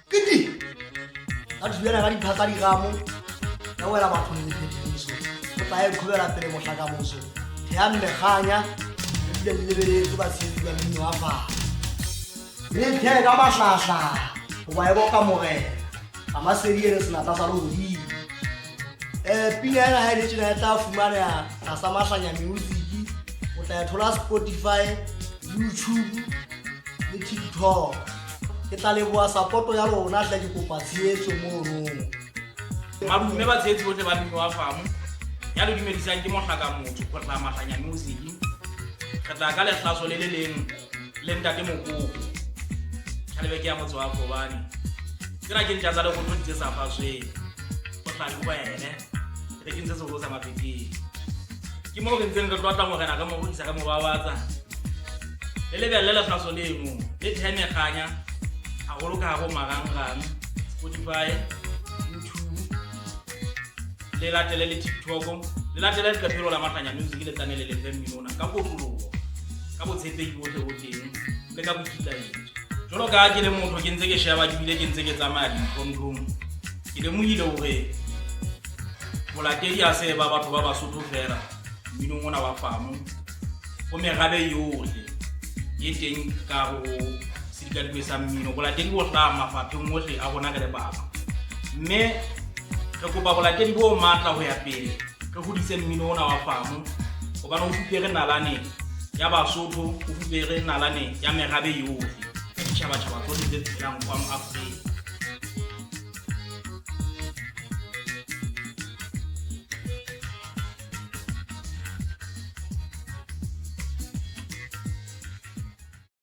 Kiti. Ati bana ga di phata di gamo. Ya wela batho le phetiso. O tla e khobela pele mo hlaka moso. Ya mmeganya. Di lebeletse ba tshedi ba mmino wa fa. Le the ka mahlahla. O ba e boka morena. Ama seriere sena tsa sa rodi. Pina ena ha ile tsena tla fumana ya sa mahlanya music. O tla thola Spotify, YouTube le TikTok. Ke tla leboa support ya rona tla ke kopa tshehetso mo rona. Madume ba tshehetsi botle ba mmino wa famu. Ya lo dumedisang ke mohlaka motho go tla mahlanya music. Re tla ka lehlaso le le leng le ntate Mokoko. Khalebe ke ya motho wa Fobane. Tsena ke ntja tsa le go tlotse sa faswe. Go tla le wena. Re ke ntse se go sa mapeti. Ke mo re ntseng re tlotla morena ka mo go isa ka mo babatsa. Le lebelle lehlaso le mo le thene khanya. A go loka go marangrang Spotify, YouTube, le latele le TikTok, le latele le kapelo la mahlanya music le tsanele le femminona ka go tlologo ka botshepehi botle bo teng le ka bokitlaetso. Jolo ka ke le motho ke ntse ke sheba ke bile ke ntse ke tsamaya di kondom ke le mohile hore molatedi a se ba batho ba Basotho fela mmino mona wa famu go merabe yohle ye teng ka go ka di sa mmino bolatedi bo tla mafapheng mohle a bona ka le baba mme re kopa bolatedi bo matla ho ya pele re hodise mmino ona wa famu go bana o fupere nalane ya Basotho o fupere nalane ya merabe yohle ke tshaba tshaba tsohle tse tselang kwa Afrika.